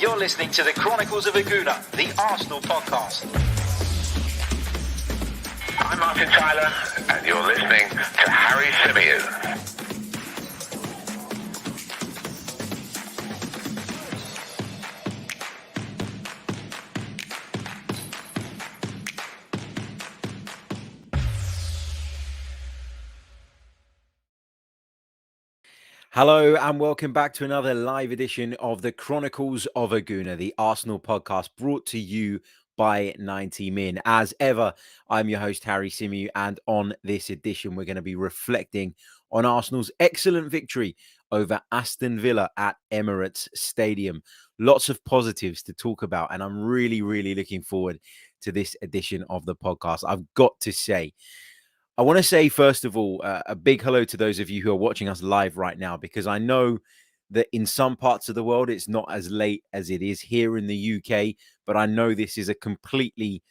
You're listening to the Chronicles of a Gooner, the Arsenal podcast. I'm Martin Tyler, and you're listening to Harry Symeou. Hello and welcome back to another live edition of the Chronicles of a Gooner, the Arsenal podcast brought to you by 90 Min. As ever, I'm your host, Harry Symeou, and on this edition, we're going to be reflecting on Arsenal's excellent victory over Aston Villa at Emirates Stadium. Lots of positives to talk about, and I'm really looking forward to this edition of the podcast. I've got to say, I want to say, first of all, a big hello to those of you who are watching us live right now, because I know that in some parts of the world, it's not as late as it is here in the UK, but I know this is a completely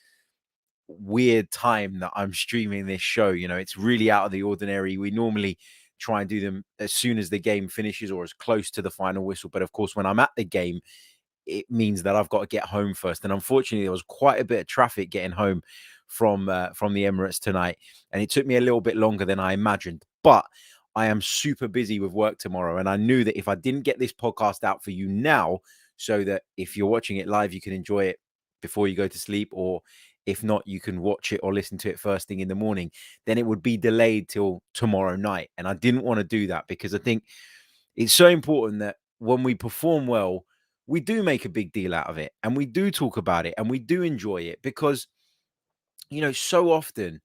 weird time that I'm streaming this show. You know, it's really out of the ordinary. We normally try and do them as soon as the game finishes or as close to the final whistle. But of course, when I'm at the game, it means that I've got to get home first. And unfortunately, there was quite a bit of traffic getting home from the Emirates tonight, and it took me a little bit longer than I imagined. But I am super busy with work tomorrow, and I knew that if I didn't get this podcast out for you now, so that if you're watching it live, you can enjoy it before you go to sleep, or if not, you can watch it or listen to it first thing in the morning, then it would be delayed till tomorrow night. And I didn't want to do that, because I think it's so important that when we perform well, we do make a big deal out of it, and we do talk about it, and we do enjoy it, because you know, so often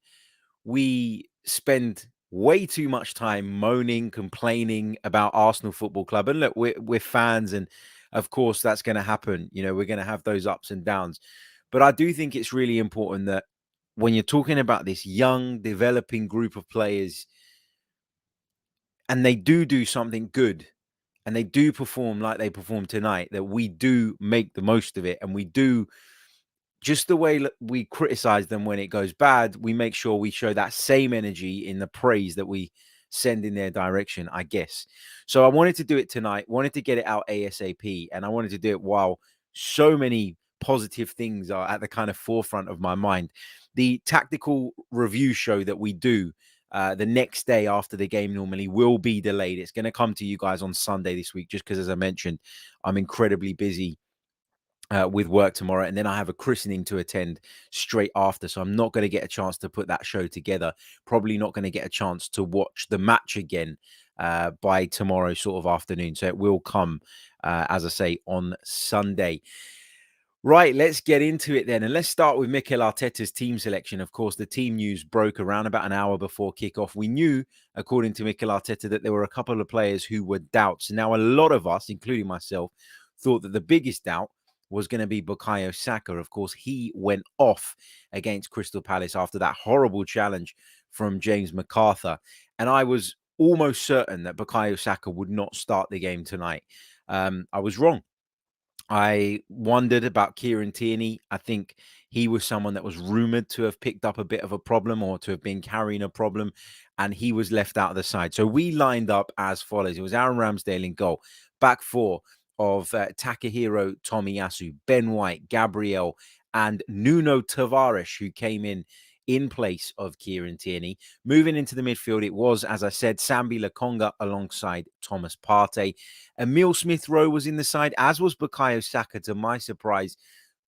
we spend way too much time moaning, complaining about Arsenal Football Club. And look, we're fans, and of course that's going to happen. You know, we're going to have those ups and downs. But I do think it's really important that when you're talking about this young, developing group of players, and they do something good, and they do perform like they performed tonight, that we do make the most of it, and we do. Just the way we criticize them when it goes bad, we make sure we show that same energy in the praise that we send in their direction, I guess. So I wanted to do it tonight, wanted to get it out ASAP, and I wanted to do it while so many positive things are at the kind of forefront of my mind. The tactical review show that we do the next day after the game normally will be delayed. It's going to come to you guys on Sunday this week, just because, as I mentioned, I'm incredibly busy with work tomorrow, and then I have a christening to attend straight after, so I'm not going to get a chance to put that show together. Probably not going to get a chance to watch the match again by tomorrow sort of afternoon, so it will come as I say on Sunday. Right, let's get into it then, and let's start with Mikel Arteta's team selection. Of course, the team news broke around about an hour before kickoff. We knew, according to Mikel Arteta, that there were a couple of players who were doubts. Now, a lot of us, including myself, thought that the biggest doubt was going to be Bukayo Saka. Of course, he went off against Crystal Palace after that horrible challenge from James McArthur. And I was almost certain that Bukayo Saka would not start the game tonight. I was wrong. I wondered about Kieran Tierney. I think he was someone that was rumoured to have picked up a bit of a problem, or to have been carrying a problem, and he was left out of the side. So we lined up as follows. It was Aaron Ramsdale in goal. Back four of Takahiro Tomiyasu, Ben White, Gabriel, and Nuno Tavares, who came in place of Kieran Tierney. Moving into the midfield, it was, as I said, Sambi Lokonga alongside Thomas Partey. Emile Smith-Rowe was in the side, as was Bukayo Saka, to my surprise,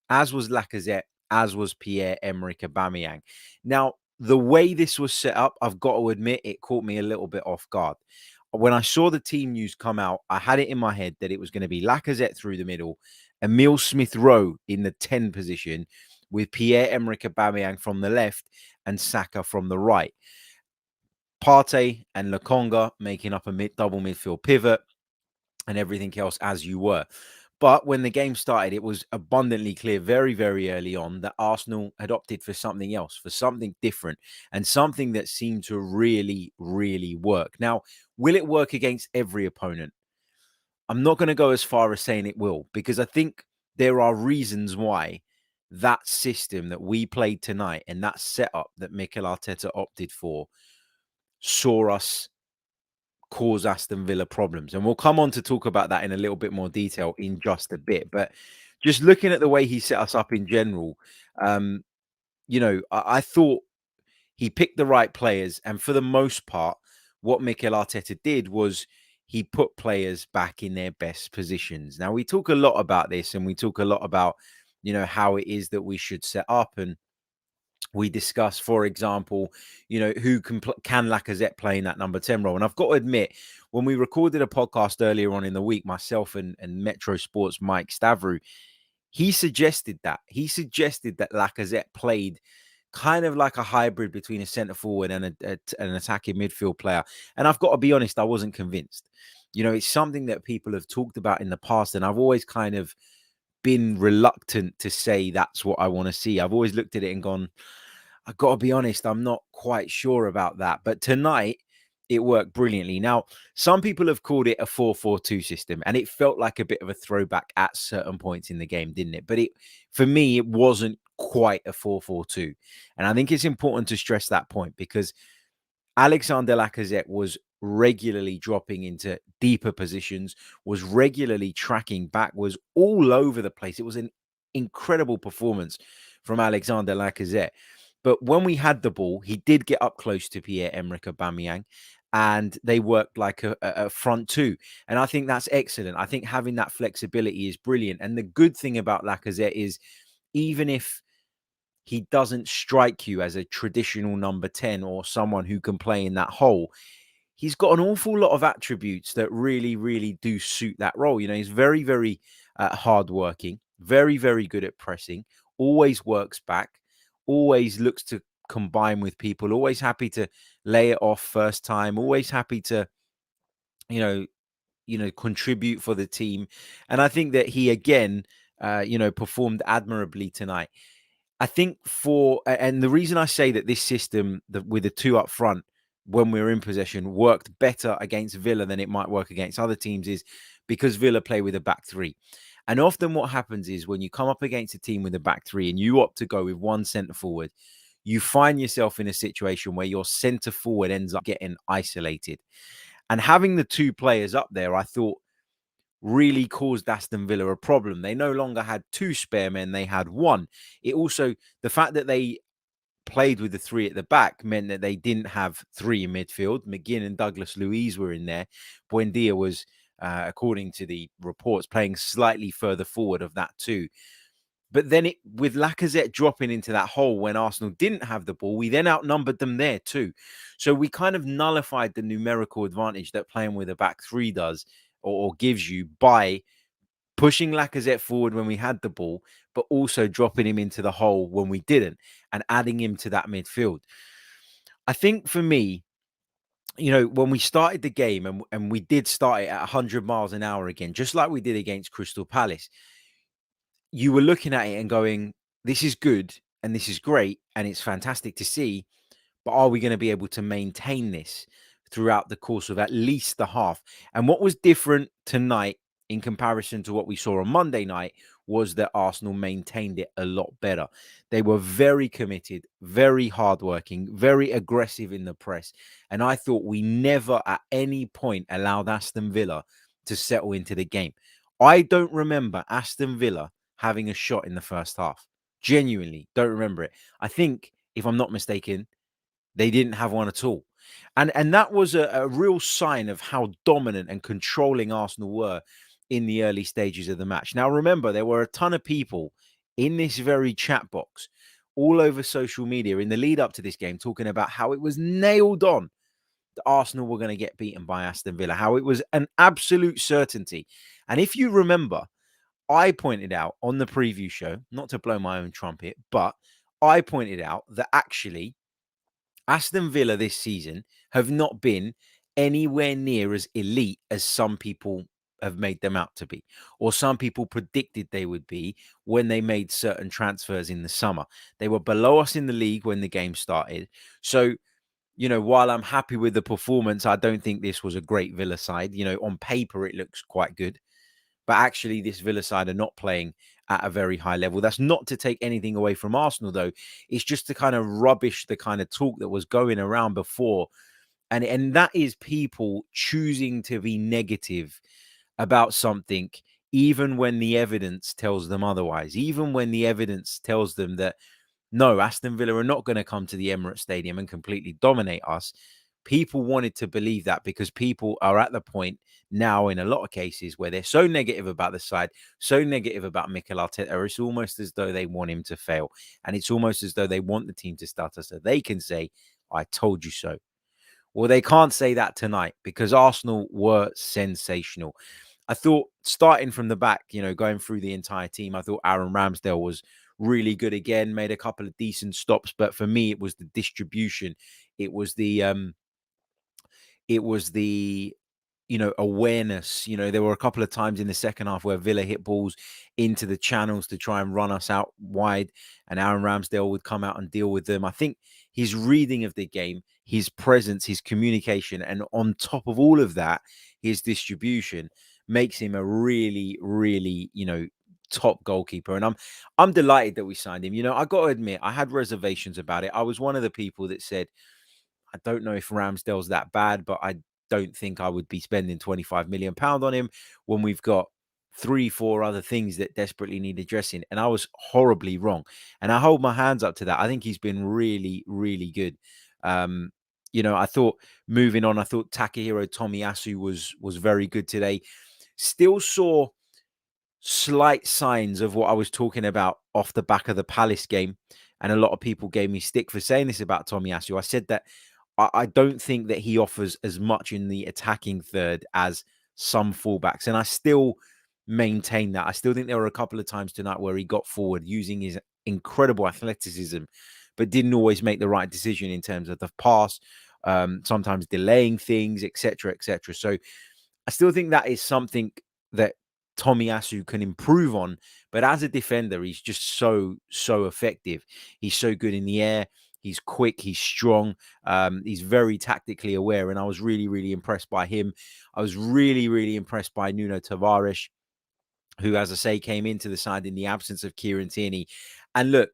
as was Lacazette, as was Pierre-Emerick Aubameyang. Now, the way this was set up, I've got to admit, it caught me a little bit off guard. When I saw the team news come out, I had it in my head that it was going to be Lacazette through the middle, Emile Smith-Rowe in the 10 position, with Pierre-Emerick Aubameyang from the left and Saka from the right. Partey and Lokonga making up a double midfield pivot, and everything else as you were. But when the game started, it was abundantly clear very, very early on that Arsenal had opted for something else, for something different, and something that seemed to really, really work. Now, will it work against every opponent? I'm not going to go as far as saying it will, because I think there are reasons why that system that we played tonight and that setup that Mikel Arteta opted for saw us cause Aston Villa problems. And we'll come on to talk about that in a little bit more detail in just a bit. But just looking at the way he set us up in general, I thought he picked the right players. And for the most part, what Mikel Arteta did was he put players back in their best positions. Now, we talk a lot about this, and we talk a lot about, how it is that we should set up. And we discuss, for example, who can Lacazette play in that number 10 role. And I've got to admit, when we recorded a podcast earlier on in the week, myself and Metro Sports Mike Stavru, he suggested that. He suggested that Lacazette played kind of like a hybrid between a centre forward and an attacking midfield player. And I've got to be honest, I wasn't convinced. It's something that people have talked about in the past, and I've always kind of been reluctant to say that's what I want to see. I've always looked at it and gone, I've got to be honest, I'm not quite sure about that. But tonight, it worked brilliantly. Now, some people have called it a 4-4-2 system, and it felt like a bit of a throwback at certain points in the game, didn't it? But for me, it wasn't quite a 4-4-2. And I think it's important to stress that point, because Alexander Lacazette was regularly dropping into deeper positions, was regularly tracking back, was all over the place. It was an incredible performance from Alexander Lacazette. But when we had the ball, he did get up close to Pierre-Emerick Aubameyang, and they worked like a front two. And I think that's excellent. I think having that flexibility is brilliant. And the good thing about Lacazette is, even if he doesn't strike you as a traditional number 10 or someone who can play in that hole, he's got an awful lot of attributes that really, really do suit that role. He's very, very hardworking, very, very good at pressing, always works back, always looks to combine with people, always happy to lay it off first time, always happy to, contribute for the team. And I think that he, again, performed admirably tonight. I think and the reason I say that this system with the two up front when we're in possession worked better against Villa than it might work against other teams is because Villa play with a back three. And often what happens is, when you come up against a team with a back three and you opt to go with one centre forward, you find yourself in a situation where your centre forward ends up getting isolated. And having the two players up there, I thought, really caused Aston Villa a problem. They no longer had two spare men, they had one. It also, the fact that they played with the three at the back meant that they didn't have three in midfield. McGinn and Douglas Luiz were in there. Buendia was, according to the reports, playing slightly further forward of that too. But then with Lacazette dropping into that hole when Arsenal didn't have the ball, we then outnumbered them there too. So we kind of nullified the numerical advantage that playing with a back three does or gives you by pushing Lacazette forward when we had the ball, but also dropping him into the hole when we didn't and adding him to that midfield. I think for me, when we started the game and we did start it at 100 miles an hour again, just like we did against Crystal Palace, you were looking at it and going, this is good and this is great and it's fantastic to see, but are we going to be able to maintain this throughout the course of at least the half? And what was different tonight in comparison to what we saw on Monday night was that Arsenal maintained it a lot better. They were very committed, very hardworking, very aggressive in the press. And I thought we never at any point allowed Aston Villa to settle into the game. I don't remember Aston Villa having a shot in the first half. Genuinely don't remember it. I think, if I'm not mistaken, they didn't have one at all. And that was a real sign of how dominant and controlling Arsenal were in the early stages of the match. Now, remember, there were a ton of people in this very chat box all over social media in the lead up to this game talking about how it was nailed on that Arsenal were going to get beaten by Aston Villa, how it was an absolute certainty. And if you remember, I pointed out on the preview show, not to blow my own trumpet, but I pointed out that actually Aston Villa this season have not been anywhere near as elite as some people have made them out to be, or some people predicted they would be when they made certain transfers in the summer. They were below us in the league when the game started. So, while I'm happy with the performance, I don't think this was a great Villa side. On paper, it looks quite good. But actually, this Villa side are not playing at a very high level. That's not to take anything away from Arsenal, though. It's just to kind of rubbish the kind of talk that was going around before And that is people choosing to be negative about something, even when the evidence tells them otherwise, even when the evidence tells them that no, Aston Villa are not going to come to the Emirates Stadium and completely dominate us. People wanted to believe that because people are at the point now in a lot of cases where they're so negative about the side, so negative about Mikel Arteta, it's almost as though they want him to fail. And it's almost as though they want the team to stutter so they can say, I told you so. Well, they can't say that tonight because Arsenal were sensational. I thought starting from the back, going through the entire team, I thought Aaron Ramsdale was really good again, made a couple of decent stops. But for me, it was the distribution. It was the awareness. There were a couple of times in the second half where Villa hit balls into the channels to try and run us out wide, and Aaron Ramsdale would come out and deal with them. I think his reading of the game, his presence, his communication, and on top of all of that, his distribution makes him a really, really, top goalkeeper. And I'm delighted that we signed him. I got to admit, I had reservations about it. I was one of the people that said, I don't know if Ramsdale's that bad, but I don't think I would be spending £25 million on him when we've got 3-4 other things that desperately need addressing. And I was horribly wrong. And I hold my hands up to that. I think he's been really, really good. I thought moving on, I thought Takahiro Tomiyasu was very good today. Still saw slight signs of what I was talking about off the back of the Palace game. And a lot of people gave me stick for saying this about Tomiyasu. I said that I don't think that he offers as much in the attacking third as some fullbacks. And I still maintain that. I still think there were a couple of times tonight where he got forward using his incredible athleticism, but didn't always make the right decision in terms of the pass, sometimes delaying things, etc., etc. So I still think that is something that Tomiyasu can improve on. But as a defender, he's just so effective. He's so good in the air. He's quick. He's strong. He's very tactically aware. And I was really, really impressed by him. I was really, really impressed by Nuno Tavares, who, as I say, came into the side in the absence of Kieran Tierney. And look,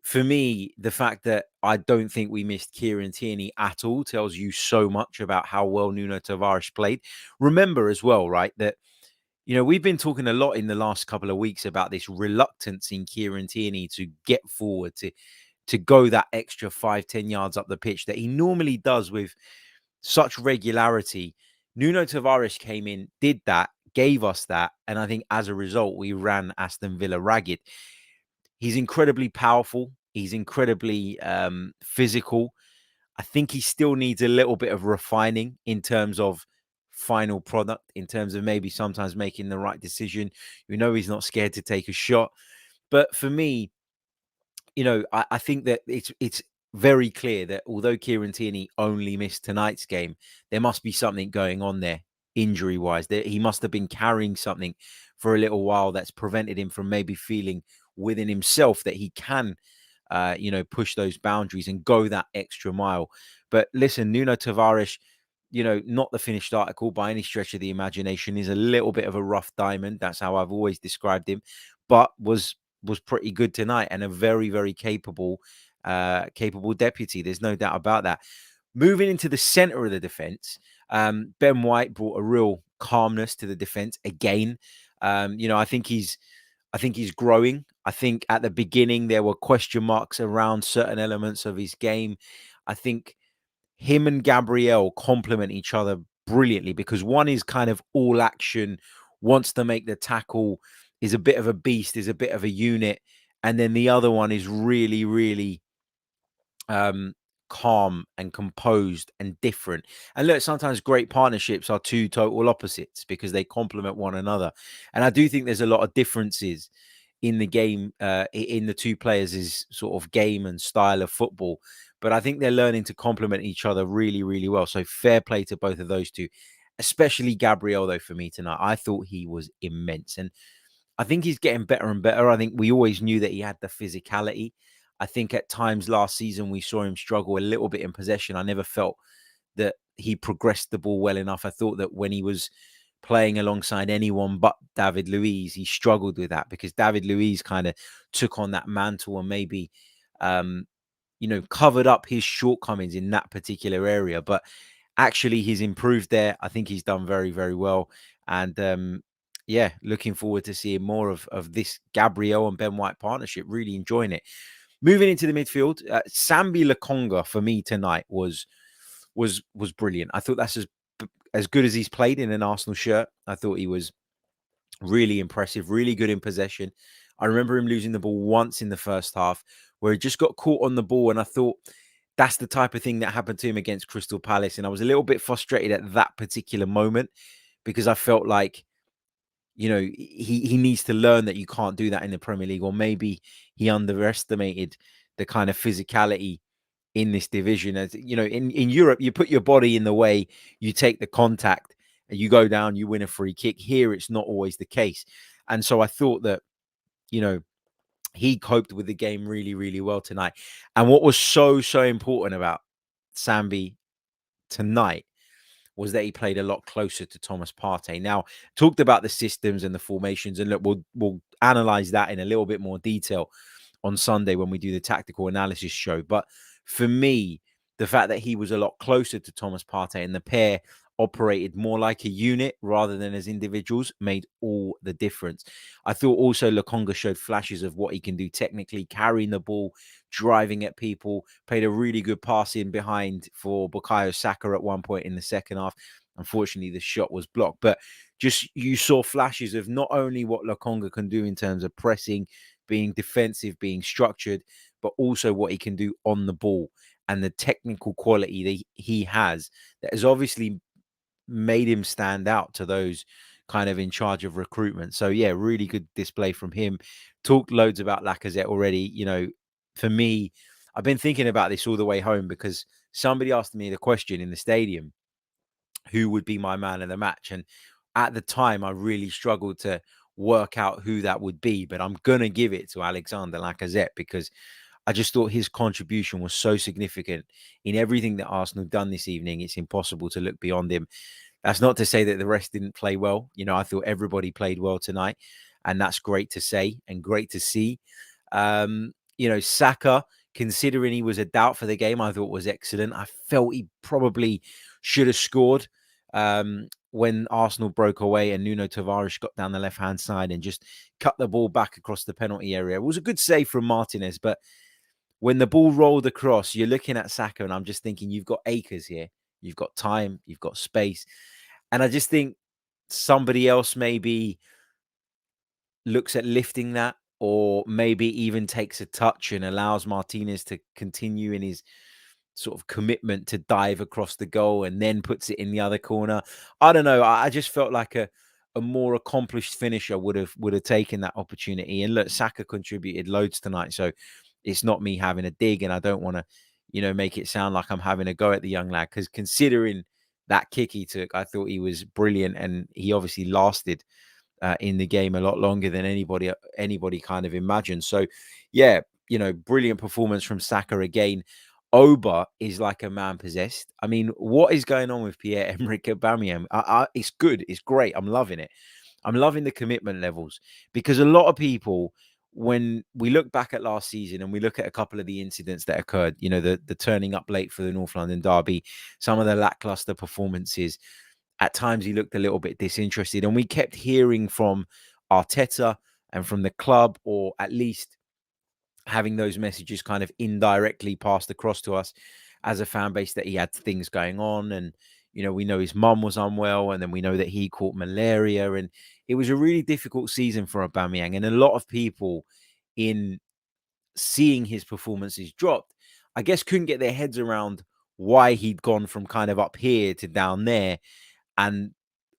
for me, the fact that I don't think we missed Kieran Tierney at all tells you so much about how well Nuno Tavares played. Remember as well, right, that we've been talking a lot in the last couple of weeks about this reluctance in Kieran Tierney to get forward, to go that extra 5-10 yards up the pitch that he normally does with such regularity. Nuno Tavares came in, did that, gave us that, and I think as a result, we ran Aston Villa ragged. He's incredibly powerful. He's incredibly physical. I think he still needs a little bit of refining in terms of final product, in terms of maybe sometimes making the right decision. He's not scared to take a shot. But for me, I think that it's very clear that although Kieran Tierney only missed tonight's game, there must be something going on there injury-wise. He must have been carrying something for a little while that's prevented him from maybe feeling within himself that he can push those boundaries and go that extra mile. But listen, Nuno Tavares, not the finished article by any stretch of the imagination, is a little bit of a rough diamond. That's how I've always described him, but was pretty good tonight and a very, very capable deputy. There's no doubt about that. Moving into the center of the defense, Ben White brought a real calmness to the defense again. I think he's growing. I think at the beginning there were question marks around certain elements of his game. I think him and Gabriel complement each other brilliantly because one is kind of all action, wants to make the tackle, is a bit of a beast, is a bit of a unit. And then the other one is really, really calm and composed and different. And look, sometimes great partnerships are two total opposites because they complement one another. And I do think there's a lot of differences in the game, in the two players' sort of game and style of football. But I think they're learning to complement each other really, really well. So fair play to both of those two, especially Gabriel, though, for me tonight. I thought he was immense. And I think he's getting better and better. I think we always knew that he had the physicality. I think at times last season we saw him struggle a little bit in possession. I never felt that he progressed the ball well enough. I thought that when he was playing alongside anyone but David Luiz, he struggled with that because David Luiz kind of took on that mantle and maybe, covered up his shortcomings in that particular area. But actually he's improved there. I think he's done very, very well. And yeah, looking forward to seeing more of this Gabriel and Ben White partnership. Really enjoying it. Moving into the midfield, Sambi Lokonga for me tonight was brilliant. I thought that's as good as he's played in an Arsenal shirt. I thought he was really impressive, really good in possession. I remember him losing the ball once in the first half where he just got caught on the ball. And I thought that's the type of thing that happened to him against Crystal Palace. And I was a little bit frustrated at that particular moment because I felt like, he needs to learn that you can't do that in the Premier League, or maybe he underestimated the kind of physicality in this division. As in Europe, you put your body in the way, you take the contact, and you go down, you win a free kick. Here, it's not always the case. And so I thought that, he coped with the game really, really well tonight. And what was so important about Sambi tonight was that he played a lot closer to Thomas Partey. Now, talked about the systems and the formations, and look, we'll analyze that in a little bit more detail on Sunday when we do the tactical analysis show. But for me, the fact that he was a lot closer to Thomas Partey and the pair operated more like a unit rather than as individuals made all the difference. I thought also Lokonga showed flashes of what he can do technically, carrying the ball, driving at people, played a really good pass in behind for Bukayo Saka at one point in the second half. Unfortunately, the shot was blocked, but just you saw flashes of not only what Lokonga can do in terms of pressing, being defensive, being structured, but also what he can do on the ball and the technical quality that he has that has obviously made him stand out to those kind of in charge of recruitment. So yeah, really good display from him. Talked loads about Lacazette already. For me, I've been thinking about this all the way home because somebody asked me the question in the stadium, who would be my man of the match? And at the time, I really struggled to work out who that would be, but I'm going to give it to Alexander Lacazette because I just thought his contribution was so significant in everything that Arsenal done this evening. It's impossible to look beyond him. That's not to say that the rest didn't play well. I thought everybody played well tonight, and that's great to say and great to see. Saka, considering he was a doubt for the game, I thought was excellent. I felt he probably should have scored when Arsenal broke away and Nuno Tavares got down the left-hand side and just cut the ball back across the penalty area. It was a good save from Martinez, but when the ball rolled across, you're looking at Saka, and I'm just thinking, you've got acres here. You've got time. You've got space. And I just think somebody else maybe looks at lifting that, or maybe even takes a touch and allows Martinez to continue in his sort of commitment to dive across the goal and then puts it in the other corner. I don't know. I just felt like a more accomplished finisher would have taken that opportunity. And look, Saka contributed loads tonight, so it's not me having a dig, and I don't want to, make it sound like I'm having a go at the young lad, because considering that kick he took, I thought he was brilliant, and he obviously lasted in the game a lot longer than anybody kind of imagined. So, yeah, brilliant performance from Saka again. Auba is like a man possessed. I mean, what is going on with Pierre-Emerick Aubameyang? It's good. It's great. I'm loving it. I'm loving the commitment levels, because a lot of people, when we look back at last season and we look at a couple of the incidents that occurred, the turning up late for the North London derby, some of the lackluster performances, at times he looked a little bit disinterested. And we kept hearing from Arteta and from the club, or at least having those messages kind of indirectly passed across to us as a fan base, that he had things going on. And, we know his mum was unwell, and then we know that he caught malaria. And it was a really difficult season for Aubameyang. And a lot of people, in seeing his performances dropped, I guess couldn't get their heads around why he'd gone from kind of up here to down there. And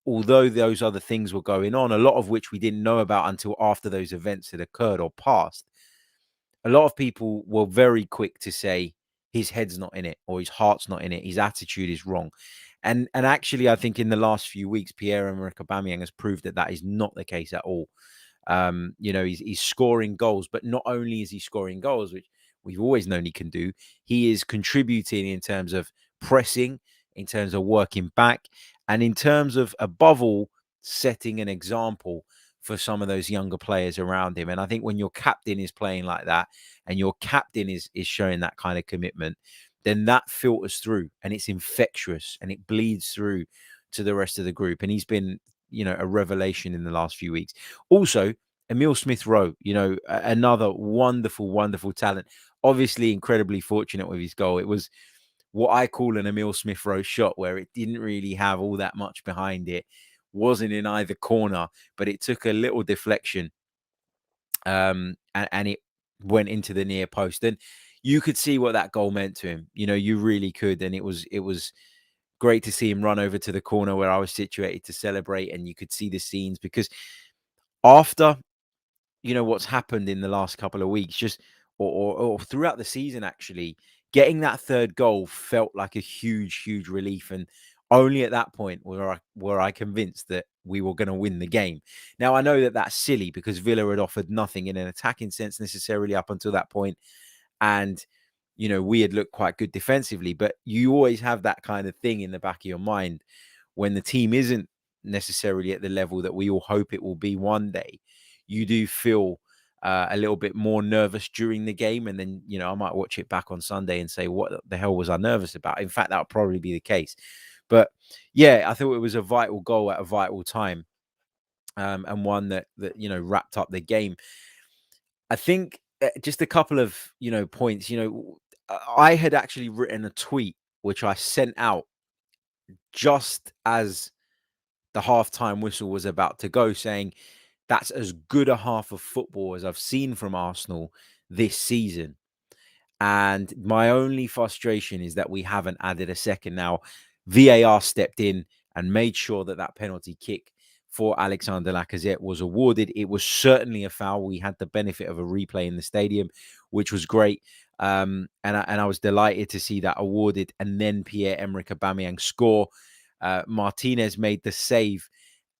although those other things were going on, a lot of which we didn't know about until after those events had occurred or passed, a lot of people were very quick to say his head's not in it, or his heart's not in it, his attitude is wrong. And actually, I think in the last few weeks, Pierre-Emerick Aubameyang has proved that is not the case at all. He's scoring goals, but not only is he scoring goals, which we've always known he can do, he is contributing in terms of pressing, in terms of working back, and in terms of, above all, setting an example for some of those younger players around him. And I think when your captain is playing like that, and your captain is showing that kind of commitment, then that filters through and it's infectious and it bleeds through to the rest of the group. And he's been, a revelation in the last few weeks. Also, Emile Smith-Rowe, another wonderful, wonderful talent. Obviously, incredibly fortunate with his goal. It was what I call an Emile Smith-Rowe shot, where it didn't really have all that much behind it, wasn't in either corner, but it took a little deflection, and it went into the near post. And you could see what that goal meant to him. You really could. And it was great to see him run over to the corner where I was situated to celebrate, and you could see the scenes, because after what's happened in the last couple of weeks, just or throughout the season, actually, getting that third goal felt like a huge relief. And only at that point were I convinced that we were going to win the game. Now, I know that that's silly, because Villa had offered nothing in an attacking sense necessarily up until that point, and we had looked quite good defensively. But you always have that kind of thing in the back of your mind when the team isn't necessarily at the level that we all hope it will be one day. You do feel a little bit more nervous during the game. And then, I might watch it back on Sunday and say, what the hell was I nervous about? In fact, that would probably be the case. But yeah, I thought it was a vital goal at a vital time, and one that wrapped up the game. I think just a couple of, points. I had actually written a tweet, which I sent out just as the halftime whistle was about to go, saying that's as good a half of football as I've seen from Arsenal this season. And my only frustration is that we haven't added a second. Now, VAR stepped in and made sure that penalty kick for Alexander Lacazette was awarded. It was certainly a foul. We had the benefit of a replay in the stadium, which was great. And I was delighted to see that awarded. And then Pierre-Emerick Aubameyang score. Martinez made the save.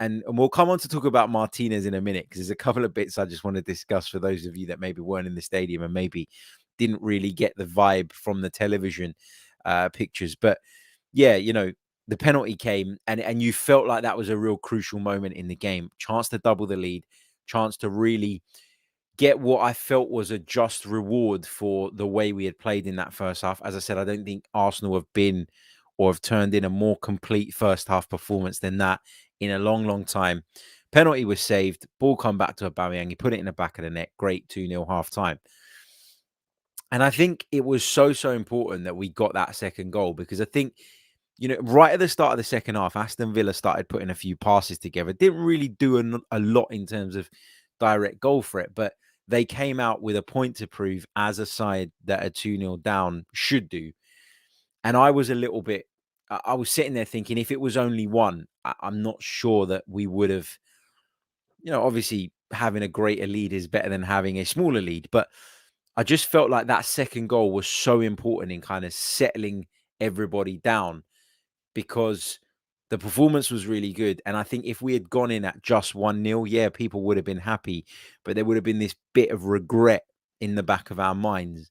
And we'll come on to talk about Martinez in a minute, because there's a couple of bits I just want to discuss for those of you that maybe weren't in the stadium and maybe didn't really get the vibe from the television pictures. But yeah, the penalty came, and you felt like that was a real crucial moment in the game. Chance to double the lead, chance to really get what I felt was a just reward for the way we had played in that first half. As I said, I don't think Arsenal have been or have turned in a more complete first half performance than that in a long, long time. Penalty was saved. Ball come back to Aubameyang. He put it in the back of the net. Great 2-0 half time. And I think it was so important that we got that second goal, because I think, right at the start of the second half, Aston Villa started putting a few passes together. Didn't really do a lot in terms of direct goal threat, but they came out with a point to prove, as a side that a 2-0 down should do. And I was I was sitting there thinking, if it was only one, I'm not sure that we would have, obviously having a greater lead is better than having a smaller lead. But I just felt like that second goal was so important in kind of settling everybody down, because the performance was really good. And I think if we had gone in at just 1-0, yeah, people would have been happy, but there would have been this bit of regret in the back of our minds.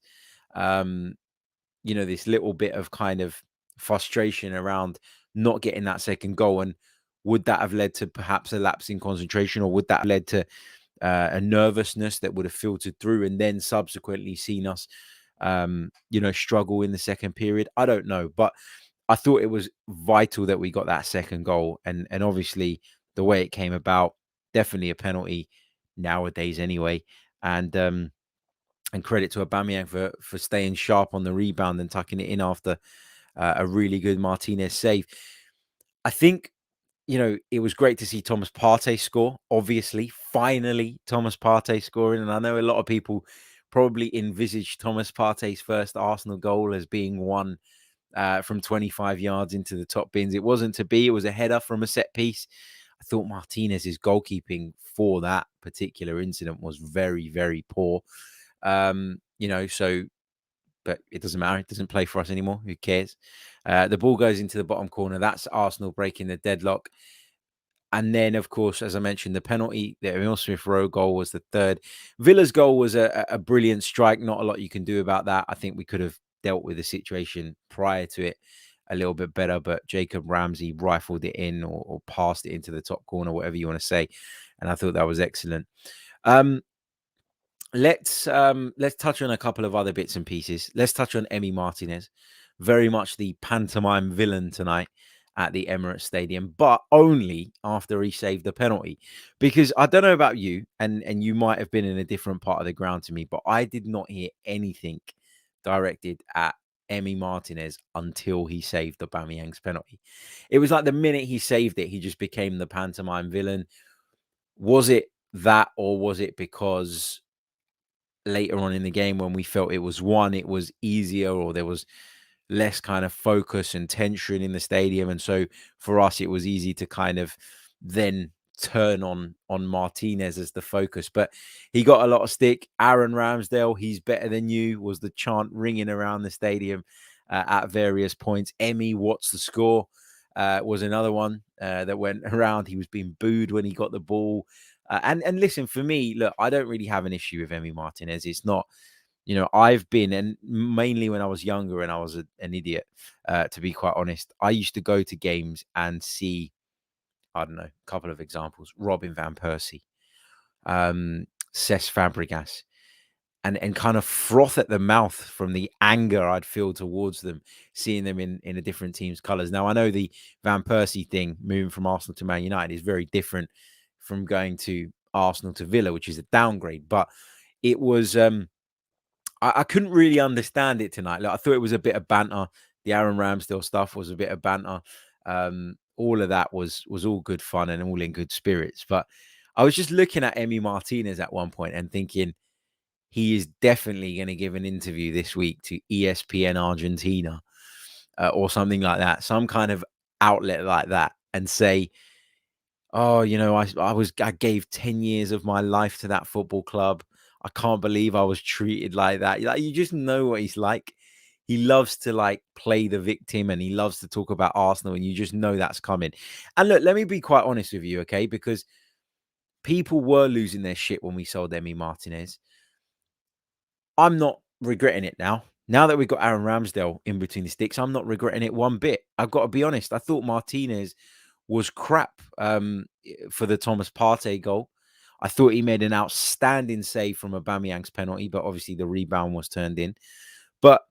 This little bit of kind of frustration around not getting that second goal. And would that have led to perhaps a lapse in concentration, or would that have led to a nervousness that would have filtered through and then subsequently seen us, struggle in the second period? I don't know. But I thought it was vital that we got that second goal. And obviously the way it came about, definitely a penalty nowadays anyway. And credit to Aubameyang for staying sharp on the rebound and tucking it in after a really good Martinez save. I think, it was great to see Thomas Partey score. Obviously, finally, Thomas Partey scoring. And I know a lot of people probably envisaged Thomas Partey's first Arsenal goal as being one from 25 yards into the top bins. It wasn't to be. It was a header from a set piece. I thought Martinez's goalkeeping for that particular incident was very, very poor. But it doesn't matter. It doesn't play for us anymore. Who cares? The ball goes into the bottom corner. That's Arsenal breaking the deadlock. And then, of course, as I mentioned, the penalty, the Emile Smith-Rowe goal was the third. Villa's goal was a brilliant strike. Not a lot you can do about that. I think we could have dealt with the situation prior to it a little bit better, but Jacob Ramsey rifled it in or passed it into the top corner, whatever you want to say. And I thought that was excellent. Let's touch on a couple of other bits and pieces. Let's touch on Emi Martinez. very much the pantomime villain tonight at the Emirates Stadium, but only after he saved the penalty. Because I don't know about you, and you might have been in a different part of the ground to me, but I did not hear anything directed at Emi Martinez until he saved the Aubameyang's penalty. It was like the minute he saved it, he just became the pantomime villain. Was it that, or was it because later on in the game when we felt it was easier, or there was less kind of focus and tension in the stadium, and so for us it was easy to kind of then turn on Martinez as the focus. But he got a lot of stick. Aaron Ramsdale, he's better than you, was the chant ringing around the stadium at various points. Emi, what's the score? Was another one that went around. He was being booed when he got the ball. And listen, for me, look, I don't really have an issue with Emi Martinez. It's not, I've been, and mainly when I was younger and I was an idiot, to be quite honest, I used to go to games and see, I don't know, a couple of examples: Robin van Persie, Cesc Fabregas, and kind of froth at the mouth from the anger I'd feel towards them, seeing them in a different team's colours. Now, I know the Van Persie thing, moving from Arsenal to Man United, is very different from going to Arsenal to Villa, which is a downgrade. But it was, I couldn't really understand it tonight. Like, I thought it was a bit of banter. The Aaron Ramsdale stuff was a bit of banter. All of that was all good fun and all in good spirits. But I was just looking at Emi Martinez at one point and thinking, he is definitely going to give an interview this week to ESPN Argentina or something like that, some kind of outlet like that, and say, "Oh, I gave 10 years of my life to that football club. I can't believe I was treated like that." Like, you just know what he's like. He loves to like play the victim, and he loves to talk about Arsenal, and you just know that's coming. And look, let me be quite honest with you, okay? Because people were losing their shit when we sold Emi Martinez. I'm not regretting it now. Now that we've got Aaron Ramsdale in between the sticks, I'm not regretting it one bit. I've got to be honest. I thought Martinez was crap for the Thomas Partey goal. I thought he made an outstanding save from Aubameyang's penalty, but obviously the rebound was turned in. But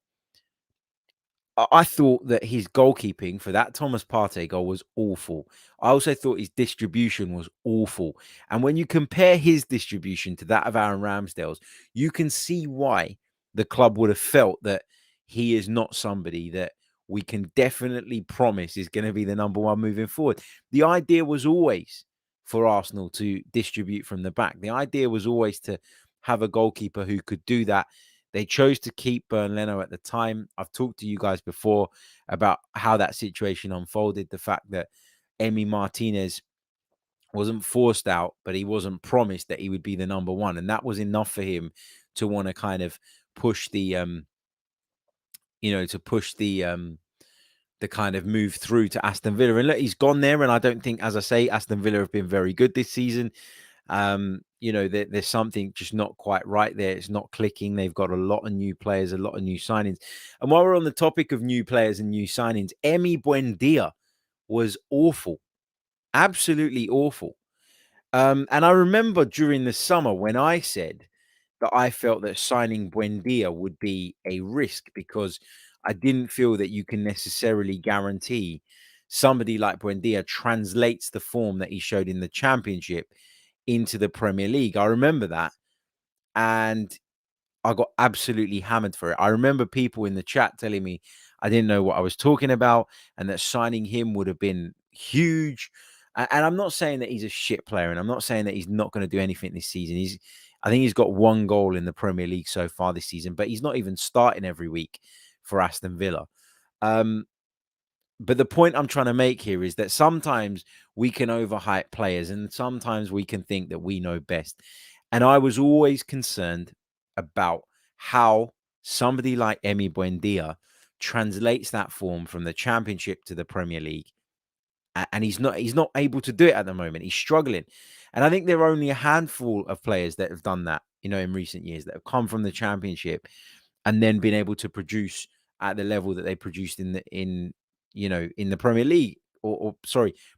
I thought that his goalkeeping for that Thomas Partey goal was awful. I also thought his distribution was awful. And when you compare his distribution to that of Aaron Ramsdale's, you can see why the club would have felt that he is not somebody that we can definitely promise is going to be the number one moving forward. The idea was always for Arsenal to distribute from the back. The idea was always to have a goalkeeper who could do that. They chose to keep Bernd Leno at the time. I've talked to you guys before about how that situation unfolded. The fact that Emi Martinez wasn't forced out, but he wasn't promised that he would be the number one. And that was enough for him to want to kind of push the, the kind of move through to Aston Villa. And look, he's gone there. And I don't think, as I say, Aston Villa have been very good this season. There's something just not quite right there. It's not clicking. They've got a lot of new players, a lot of new signings. And while we're on the topic of new players and new signings, Emi Buendia was awful, absolutely awful. And I remember during the summer when I said that I felt that signing Buendia would be a risk because I didn't feel that you can necessarily guarantee somebody like Buendia translates the form that he showed in the Championship into the Premier League. I remember that, and I got absolutely hammered for it. I remember people in the chat telling me I didn't know what I was talking about and that signing him would have been huge. And I'm not saying that he's a shit player, and I'm not saying that he's not going to do anything this season. I think he's got one goal in the Premier League so far this season, but he's not even starting every week for Aston Villa. But the point I'm trying to make here is that sometimes we can overhype players and sometimes we can think that we know best. And I was always concerned about how somebody like Emi Buendia translates that form from the Championship to the Premier League. And he's not able to do it at the moment. He's struggling. And I think there are only a handful of players that have done that, in recent years, that have come from the Championship and then been able to produce at the level that they produced in the Premier League, or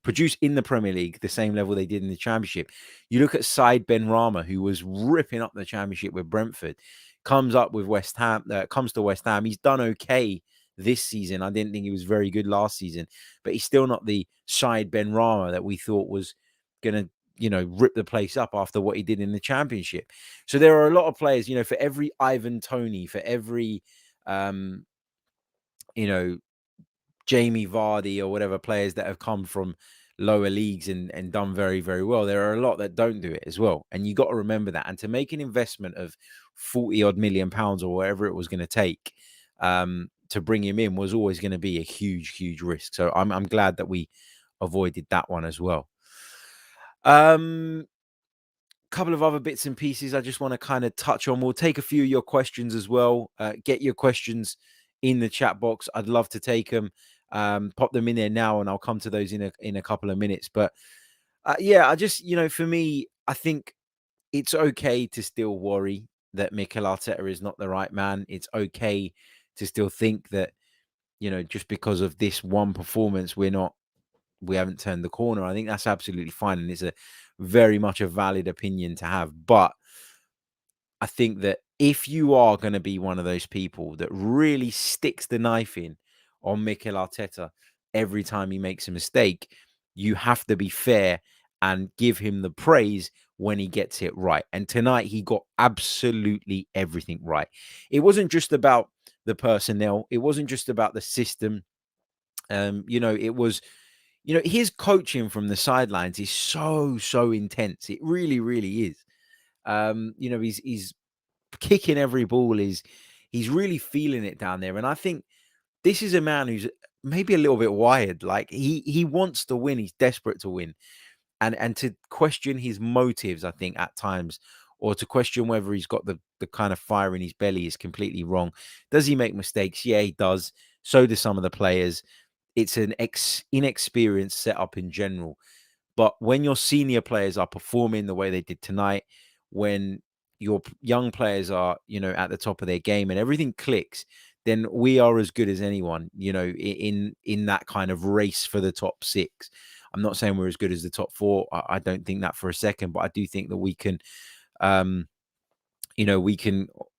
produce in the Premier League the same level they did in the Championship. You look at Said Benrahma, who was ripping up the Championship with Brentford, comes to West Ham. He's done okay this season. I didn't think he was very good last season, but he's still not the Said Ben Rama that we thought was going to, rip the place up after what he did in the Championship. So there are a lot of players, for every Ivan Toney, for every, Jamie Vardy or whatever players that have come from lower leagues and done very, very well. There are a lot that don't do it as well. And you got to remember that. And to make an investment of 40 odd million pounds or whatever it was going to take to bring him in was always going to be a huge, huge risk. So I'm glad that we avoided that one as well. Couple of other bits and pieces I just want to kind of touch on. We'll take a few of your questions as well. Get your questions in the chat box. I'd love to take them. Pop them in there now, and I'll come to those in a couple of minutes. But I just, for me, I think it's okay to still worry that Mikel Arteta is not the right man. It's okay to still think that, just because of this one performance, we haven't turned the corner. I think that's absolutely fine, and it's a very much a valid opinion to have. But I think that if you are going to be one of those people that really sticks the knife in on Mikel Arteta every time he makes a mistake, you have to be fair and give him the praise when he gets it right. And tonight he got absolutely everything right. It wasn't just about the personnel. It wasn't just about the system. It was, his coaching from the sidelines is so intense. It really, really is. He's kicking every ball. He's really feeling it down there. And I think this is a man who's maybe a little bit wired. Like he wants to win. He's desperate to win. And to question his motives, I think at times, or to question whether he's got the kind of fire in his belly is completely wrong. Does he make mistakes? Yeah, he does. So do some of the players. It's an inexperienced setup in general. But when your senior players are performing the way they did tonight, when your young players are, at the top of their game and everything clicks, then we are as good as anyone, in that kind of race for the top six. I'm not saying we're as good as the top four. I don't think that for a second, but I do think that we can,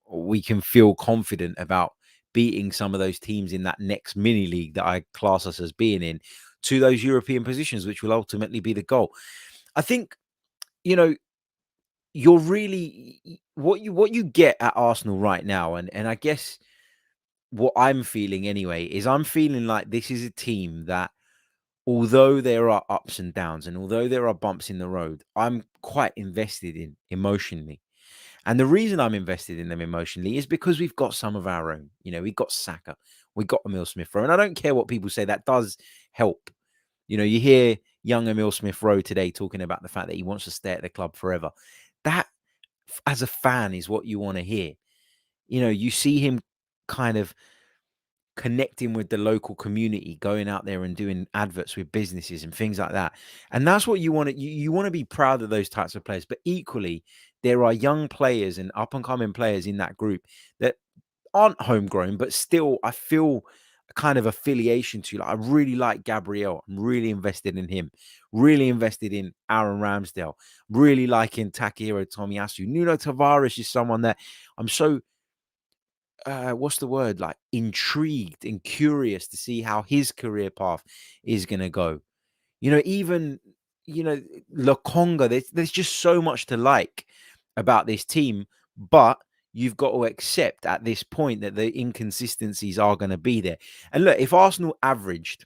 we can feel confident about beating some of those teams in that next mini league that I class us as being in to those European positions, which will ultimately be the goal. I think, you're really what you get at Arsenal right now, and I guess what I'm feeling anyway is I'm feeling like this is a team that, although there are ups and downs and although there are bumps in the road, I'm quite invested in emotionally. And the reason I'm invested in them emotionally is because we've got some of our own. We've got Saka, we've got Emil Smith Rowe, and I don't care what people say, that does help. You hear young Emil Smith Rowe today talking about the fact that he wants to stay at the club forever. That, as a fan, is what you want to hear. You see him kind of connecting with the local community, going out there and doing adverts with businesses and things like that. And that's what you want to, you want to be proud of those types of players. But equally, there are young players and up and coming players in that group that aren't homegrown, but still I feel a kind of affiliation to. Like, I really like Gabriel. I'm really invested in him. Really invested in Aaron Ramsdale. Really liking Takehiro Tomiyasu. Nuno Tavares is someone that I'm so what's the word, like intrigued and curious to see how his career path is going to go. Even Lokonga, there's just so much to like about this team, but you've got to accept at this point that the inconsistencies are going to be there. And look, if Arsenal averaged,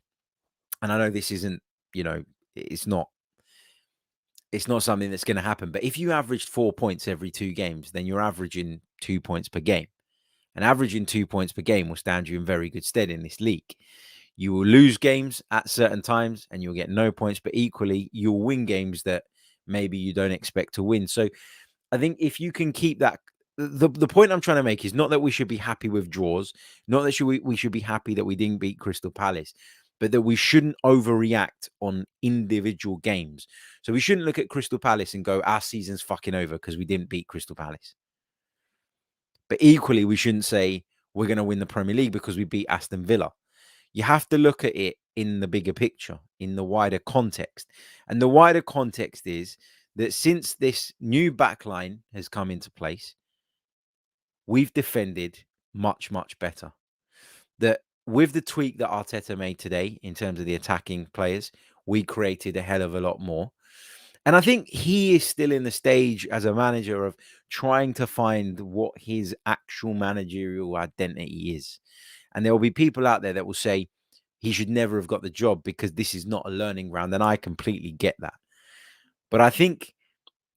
and I know this isn't, it's not something that's going to happen, but if you averaged 4 points every 2 games, then you're averaging 2 points per game. And averaging 2 points per game will stand you in very good stead in this league. You will lose games at certain times and you'll get no points, but equally you'll win games that maybe you don't expect to win. So I think if you can keep that, the point I'm trying to make is not that we should be happy with draws, not that we should be happy that we didn't beat Crystal Palace, but that we shouldn't overreact on individual games. So we shouldn't look at Crystal Palace and go, our season's fucking over because we didn't beat Crystal Palace. But equally, we shouldn't say we're going to win the Premier League because we beat Aston Villa. You have to look at it in the bigger picture, in the wider context. And the wider context is that since this new backline has come into place, we've defended much, much better. That with the tweak that Arteta made today in terms of the attacking players, we created a hell of a lot more. And I think he is still in the stage as a manager of trying to find what his actual managerial identity is. And there will be people out there that will say he should never have got the job because this is not a learning ground. And I completely get that. But I think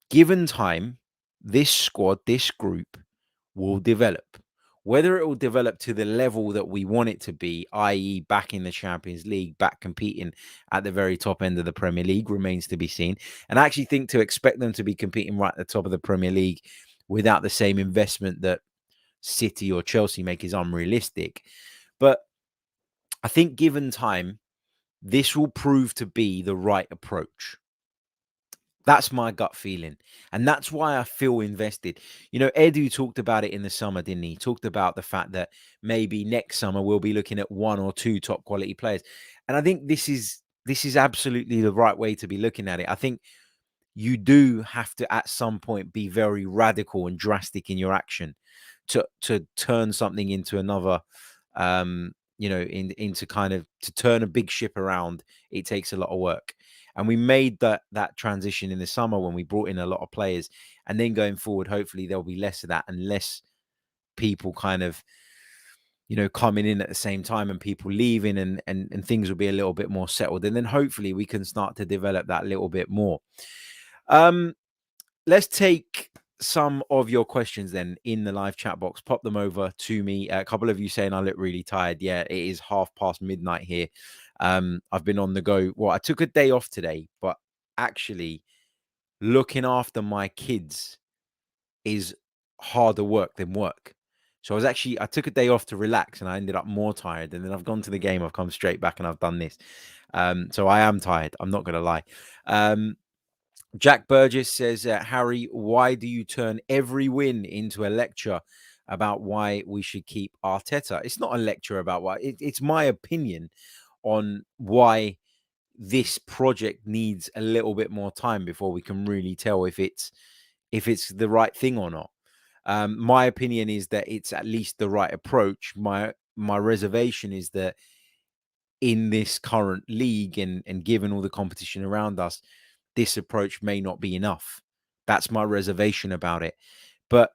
given time, this squad, this group will develop. Whether it will develop to the level that we want it to be, i.e., back in the Champions League, back competing at the very top end of the Premier League, remains to be seen. And I actually think to expect them to be competing right at the top of the Premier League without the same investment that City or Chelsea make is unrealistic. But I think given time, this will prove to be the right approach. That's my gut feeling. And that's why I feel invested. You know, Edu talked about it in the summer, didn't he? Talked about the fact that maybe next summer we'll be looking at 1 or 2 top quality players. And I think this is absolutely the right way to be looking at it. I think you do have to at some point be very radical and drastic in your action to turn something into another into kind of to turn a big ship around. It takes a lot of work. And we made that transition in the summer when we brought in a lot of players. And then going forward, hopefully there'll be less of that and less people kind of, coming in at the same time and people leaving and things will be a little bit more settled. And then hopefully we can start to develop that a little bit more. Let's take some of your questions then in the live chat box. Pop them over to me. A couple of you saying I look really tired. Yeah, it is midnight here. I've been on the go. Well, I took a day off today, but actually looking after my kids is harder work than work. So I took a day off to relax and I ended up more tired. And then I've gone to the game. I've come straight back and I've done this. So I am tired. I'm not going to lie. Jack Burgess says, Harry, why do you turn every win into a lecture about why we should keep Arteta? It's not a lecture about why. It's my opinion on why this project needs a little bit more time before we can really tell if it's the right thing or not. My opinion is that it's at least the right approach. My reservation is that in this current league and given all the competition around us, this approach may not be enough. That's my reservation about it. But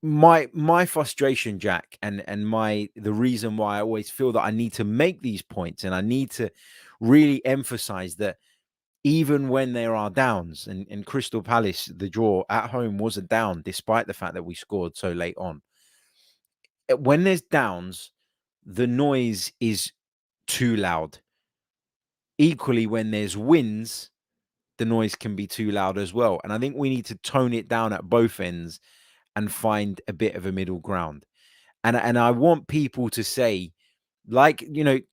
my frustration, Jack, and the reason why I always feel that I need to make these points and I need to really emphasize that even when there are downs, and Crystal Palace, the draw at home was a down, despite the fact that we scored so late on. When there's downs, the noise is too loud. Equally, when there's wins, the noise can be too loud as well. And I think we need to tone it down at both ends and find a bit of a middle ground. And I want people to say, like,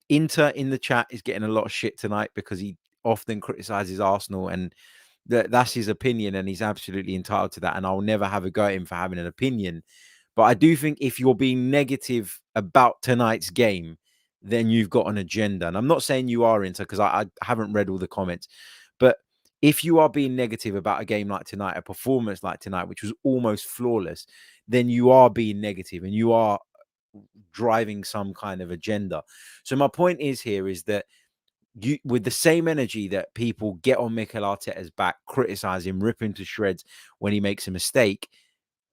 Inter in the chat is getting a lot of shit tonight because he often criticizes Arsenal, and that's his opinion and he's absolutely entitled to that. And I'll never have a go at him for having an opinion. But I do think if you're being negative about tonight's game, then you've got an agenda. And I'm not saying you are, Inter, because I haven't read all the comments. But if you are being negative about a game like tonight, a performance like tonight, which was almost flawless, then you are being negative and you are driving some kind of agenda. So my point is that you, with the same energy that people get on Mikel Arteta's back, criticize him, rip him to shreds when he makes a mistake,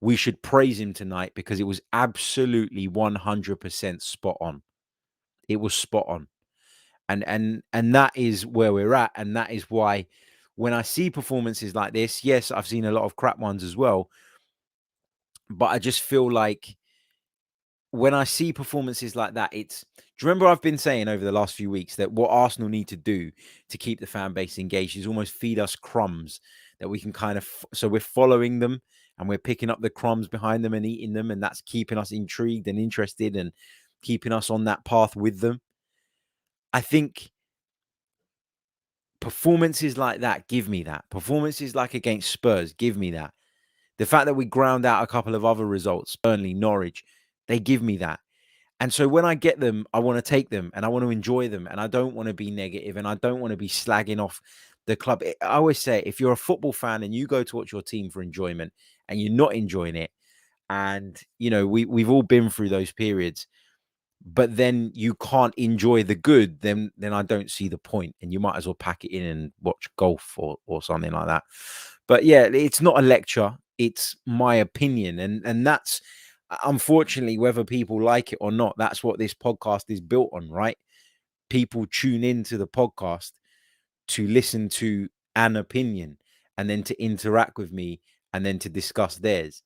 we should praise him tonight because it was absolutely 100% spot on. It was spot on. And that is where we're at. And that is why when I see performances like this, yes, I've seen a lot of crap ones as well. But I just feel like when I see performances like that, do you remember I've been saying over the last few weeks that what Arsenal need to do to keep the fan base engaged is almost feed us crumbs that we can kind of, so we're following them and we're picking up the crumbs behind them and eating them. And that's keeping us intrigued and interested and keeping us on that path with them. I think performances like that give me that. Performances like against Spurs give me that. The fact that we ground out a couple of other results, Burnley, Norwich, they give me that. And so when I get them, I want to take them and I want to enjoy them. And I don't want to be negative and I don't want to be slagging off the club. I always say, if you're a football fan and you go to watch your team for enjoyment and you're not enjoying it, and, we've all been through those periods, but then you can't enjoy the good, then I don't see the point, and you might as well pack it in and watch golf or something like that. But yeah, it's not a lecture, it's my opinion, and that's unfortunately, whether people like it or not, that's what this podcast is built on, right? People tune into the podcast to listen to an opinion and then to interact with me and then to discuss theirs.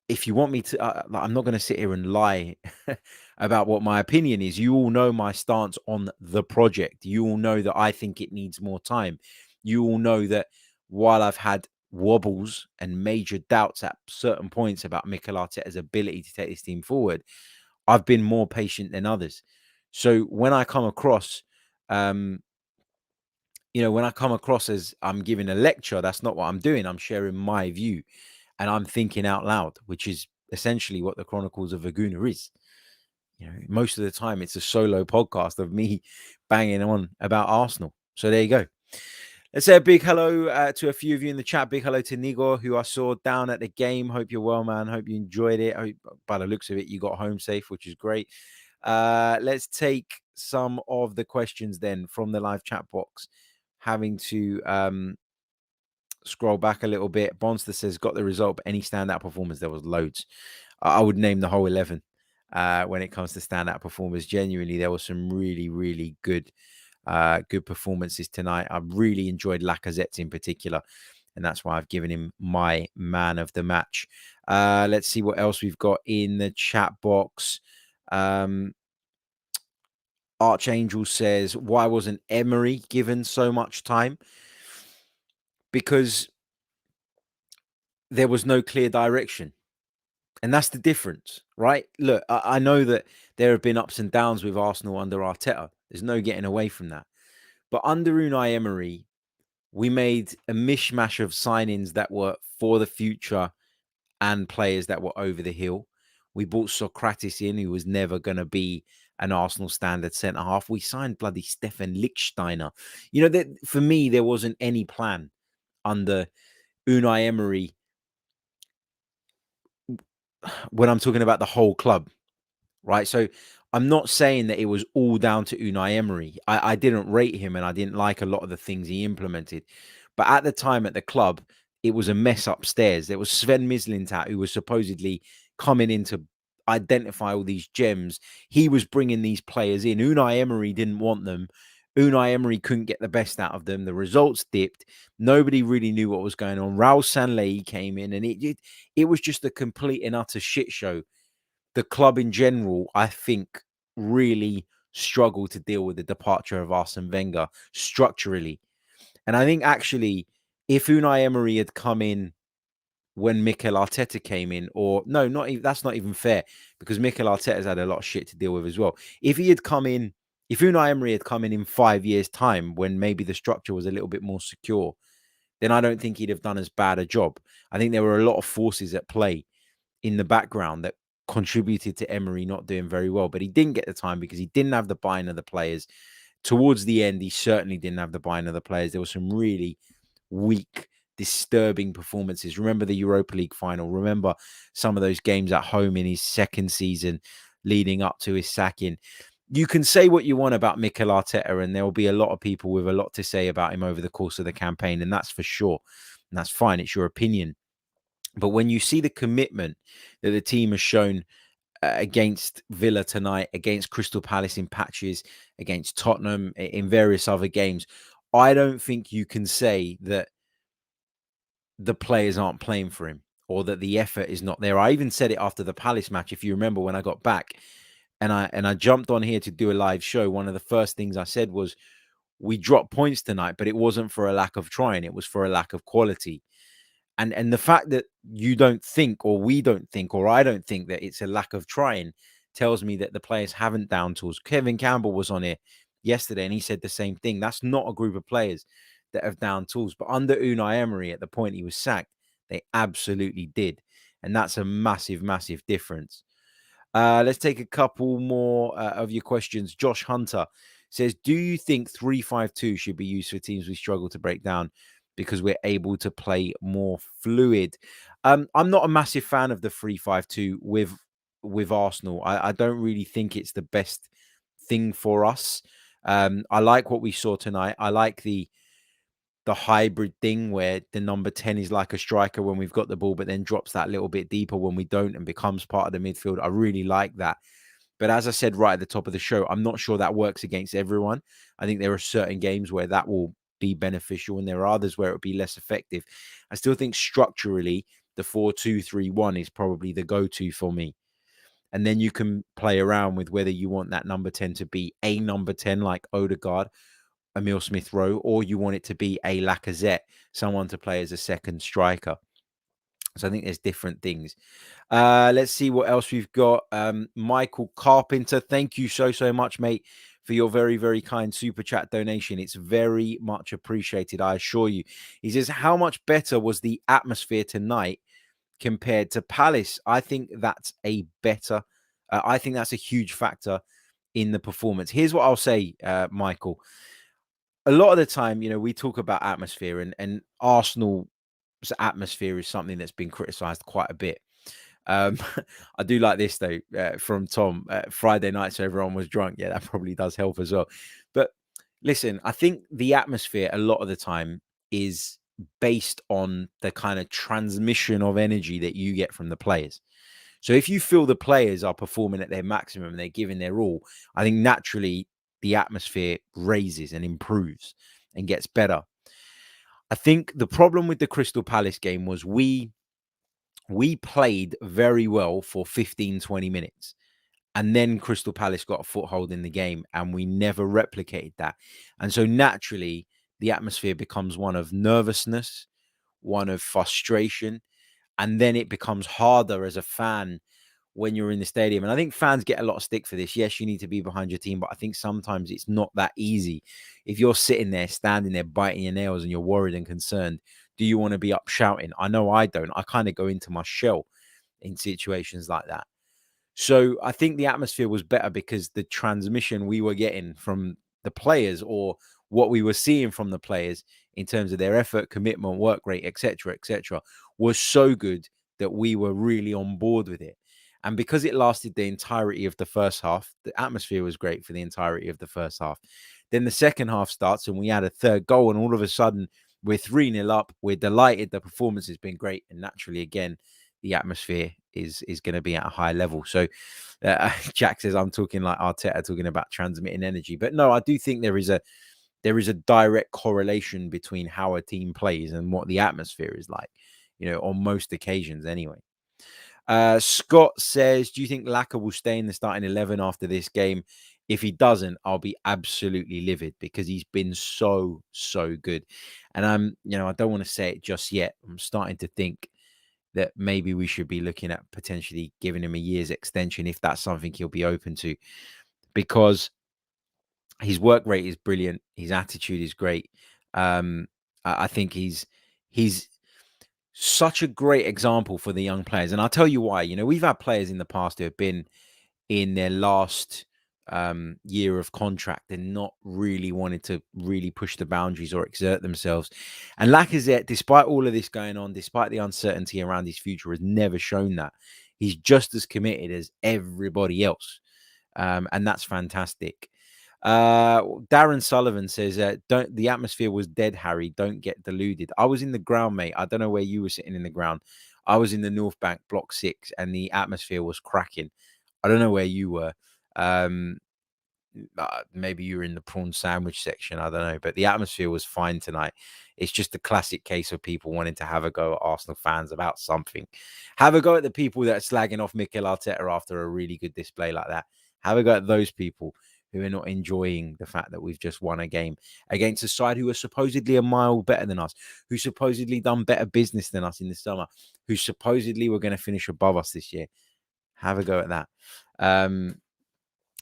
If you want me to, I'm not going to sit here and lie about what my opinion is. You all know my stance on the project. You all know that I think it needs more time. You all know that while I've had wobbles and major doubts at certain points about Mikel Arteta's ability to take this team forward, I've been more patient than others. So when I come across, when I come across as I'm giving a lecture, that's not what I'm doing. I'm sharing my view. And I'm thinking out loud, which is essentially what the Chronicles of a Gooner is. Most of the time it's a solo podcast of me banging on about Arsenal. So there you go. Let's say a big hello to a few of you in the chat. Big hello to Nigor, who I saw down at the game. Hope you're well, man. Hope you enjoyed it. Hope, by the looks of it, you got home safe, which is great. Let's take some of the questions then from the live chat box. Having to scroll back a little bit. Bonster says, got the result, but any standout performance? There was loads. I would name the whole 11 when it comes to standout performers. Genuinely, there was some really, really good performances tonight. I really enjoyed Lacazette in particular, and that's why I've given him my man of the match. Let's see what else we've got in the chat box. Archangel says, why wasn't Emery given so much time? Because there was no clear direction. And that's the difference, right? Look, I know that there have been ups and downs with Arsenal under Arteta. There's no getting away from that. But under Unai Emery, we made a mishmash of signings that were for the future and players that were over the hill. We brought Socrates in, who was never going to be an Arsenal standard centre-half. We signed bloody Stefan Lichtsteiner. For me, there wasn't any plan under Unai Emery when I'm talking about the whole club, right? So I'm not saying that it was all down to Unai Emery. I didn't rate him and I didn't like a lot of the things he implemented. But at the time at the club, it was a mess upstairs. There was Sven Mislintat, who was supposedly coming in to identify all these gems. He was bringing these players in. Unai Emery didn't want them. Unai Emery couldn't get the best out of them. The results dipped. Nobody really knew what was going on. Raul Sanllehi came in, and it was just a complete and utter shit show. The club in general, I think, really struggled to deal with the departure of Arsene Wenger structurally. And I think actually, if Unai Emery had come in when Mikel Arteta came in, or no, not even, that's not even fair, because Mikel Arteta's had a lot of shit to deal with as well. If Unai Emery had come in 5 years' time, when maybe the structure was a little bit more secure, then I don't think he'd have done as bad a job. I think there were a lot of forces at play in the background that contributed to Emery not doing very well, but he didn't get the time because he didn't have the buy-in of the players. Towards the end, he certainly didn't have the buy-in of the players. There were some really weak, disturbing performances. Remember the Europa League final. Remember some of those games at home in his second season leading up to his sacking. You can say what you want about Mikel Arteta, and there will be a lot of people with a lot to say about him over the course of the campaign, and that's for sure. And that's fine. It's your opinion. But when you see the commitment that the team has shown against Villa tonight, against Crystal Palace in patches, against Tottenham in various other games, I don't think you can say that the players aren't playing for him or that the effort is not there. I even said it after the Palace match, if you remember, when I got back and I jumped on here to do a live show. One of the first things I said was, we dropped points tonight, but it wasn't for a lack of trying. It was for a lack of quality. And the fact that you don't think, or we don't think, or I don't think that it's a lack of trying tells me that the players haven't down tools. Kevin Campbell was on here yesterday and he said the same thing. That's not a group of players that have down tools. But under Unai Emery, at the point he was sacked, they absolutely did. And that's a massive, massive difference. Let's take a couple more of your questions. Josh Hunter says, do you think 3-5-2 should be used for teams we struggle to break down because we're able to play more fluid? I'm not a massive fan of the 3-5-2 with with Arsenal. I don't really think it's the best thing for us. I like what we saw tonight. I like the hybrid thing where the number 10 is like a striker when we've got the ball, but then drops that little bit deeper when we don't and becomes part of the midfield. I really like that. But as I said right at the top of the show, I'm not sure that works against everyone. I think there are certain games where that will be beneficial and there are others where it will be less effective. I still think structurally, the 4-2-3-1 is probably the go-to for me. And then you can play around with whether you want that number 10 to be a number 10 like Odegaard, Emile Smith-Rowe, or you want it to be a Lacazette, someone to play as a second striker. So I think there's different things. Let's see what else we've got. Michael Carpenter, thank you so much, mate, for your very, very kind super chat donation. It's very much appreciated, I assure you. He says, how much better was the atmosphere tonight compared to Palace? I think that's a huge factor in the performance. Here's what I'll say, Michael. A lot of the time, we talk about atmosphere and Arsenal's atmosphere is something that's been criticized quite a bit. I do like this though, from Tom. Friday night, so everyone was drunk. Yeah, that probably does help as well. But listen, I think the atmosphere a lot of the time is based on the kind of transmission of energy that you get from the players. So if you feel the players are performing at their maximum and they're giving their all, I think naturally the atmosphere raises and improves and gets better. I think the problem with the Crystal Palace game was we played very well for 15, 20 minutes. And then Crystal Palace got a foothold in the game and we never replicated that. And so naturally, the atmosphere becomes one of nervousness, one of frustration, and then it becomes harder as a fan when you're in the stadium. And I think fans get a lot of stick for this. Yes, you need to be behind your team, but I think sometimes it's not that easy. If you're sitting there, standing there, biting your nails and you're worried and concerned, do you want to be up shouting? I know I don't. I kind of go into my shell in situations like that. So I think the atmosphere was better because the transmission we were getting from the players or what we were seeing from the players in terms of their effort, commitment, work rate, etc., was so good that we were really on board with it. And because it lasted the entirety of the first half, the atmosphere was great for the entirety of the first half. Then the second half starts and we had a third goal and all of a sudden we're 3-0 up. We're delighted. The performance has been great. And naturally, again, the atmosphere is going to be at a high level. So Jack says, I'm talking like Arteta, talking about transmitting energy. But no, I do think there is a direct correlation between how a team plays and what the atmosphere is like, on most occasions anyway. Scott says, do you think Lacazette will stay in the starting 11 after this game? If he doesn't, I'll be absolutely livid because he's been so good. And I don't want to say it just yet. I'm starting to think that maybe we should be looking at potentially giving him a year's extension if that's something he'll be open to, because his work rate is brilliant. His attitude is great. I think he's such a great example for the young players. And I'll tell you why. We've had players in the past who have been in their last year of contract and not really wanted to really push the boundaries or exert themselves. And Lacazette, despite all of this going on, despite the uncertainty around his future, has never shown that. He's just as committed as everybody else. And that's fantastic. Darren Sullivan says, the atmosphere was dead, Harry. Don't get deluded. I was in the ground, mate. I don't know where you were sitting in the ground. I was in the North Bank, Block 6, and the atmosphere was cracking. I don't know where you were. Maybe you were in the prawn sandwich section. I don't know. But the atmosphere was fine tonight. It's just a classic case of people wanting to have a go at Arsenal fans about something. Have a go at the people that are slagging off Mikel Arteta after a really good display like that. Have a go at those people who are not enjoying the fact that we've just won a game against a side who are supposedly a mile better than us, who supposedly done better business than us in the summer, who supposedly were going to finish above us this year. Have a go at that.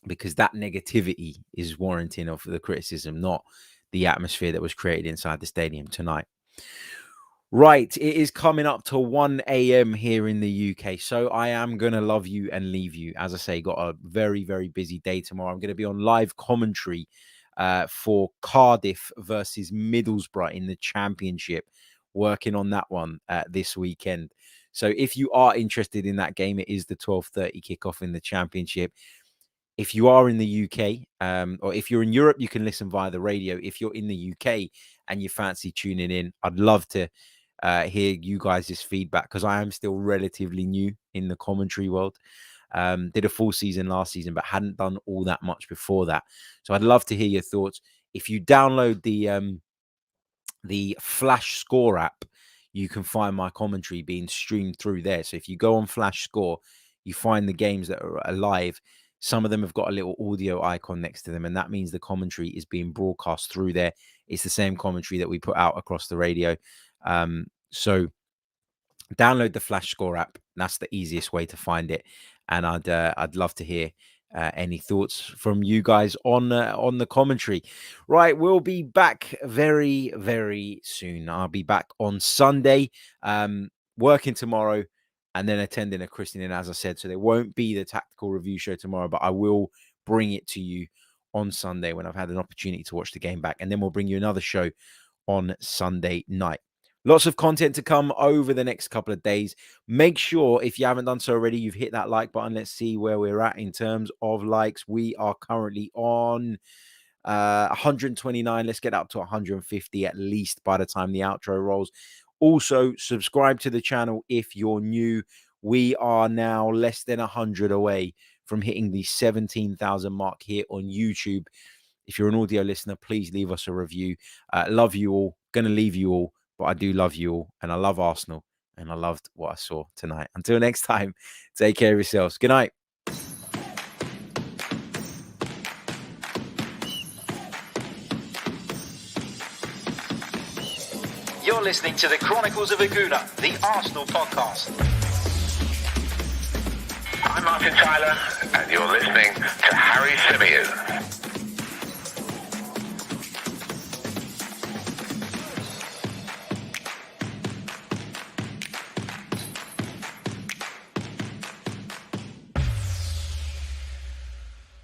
Because that negativity is warranting of the criticism, not the atmosphere that was created inside the stadium tonight. Right, it is coming up to 1 a.m. here in the UK, so I am going to love you and leave you. As I say, got a very, very busy day tomorrow. I'm going to be on live commentary for Cardiff versus Middlesbrough in the Championship, working on that one this weekend. So if you are interested in that game, it is the 12:30 kickoff in the Championship. If you are in the UK, or if you're in Europe, you can listen via the radio. If you're in the UK and you fancy tuning in, I'd love to hear you guys' feedback, because I am still relatively new in the commentary world. Did a full season last season, but hadn't done all that much before that. So I'd love to hear your thoughts. If you download the Flash Score app, you can find my commentary being streamed through there. So if you go on Flash Score, you find the games that are live. Some of them have got a little audio icon next to them, and that means the commentary is being broadcast through there. It's the same commentary that we put out across the radio. So download the Flash Score app. That's the easiest way to find it. And I'd love to hear any thoughts from you guys on the commentary. Right, we'll be back very, very soon. I'll be back on Sunday, working tomorrow, and then attending a christening, as I said. So there won't be the tactical review show tomorrow, but I will bring it to you on Sunday when I've had an opportunity to watch the game back. And then we'll bring you another show on Sunday night. Lots of content to come over the next couple of days. Make sure, if you haven't done so already, you've hit that like button. Let's see where we're at in terms of likes. We are currently on 129. Let's get up to 150 at least by the time the outro rolls. Also, subscribe to the channel if you're new. We are now less than 100 away from hitting the 17,000 mark here on YouTube. If you're an audio listener, please leave us a review. Love you all. Going to leave you all. But I do love you all, and I love Arsenal, and I loved what I saw tonight. Until next time, take care of yourselves. Good night. You're listening to the Chronicles of a Gooner, the Arsenal podcast. I'm Martin Tyler, and you're listening to Harry Symeou.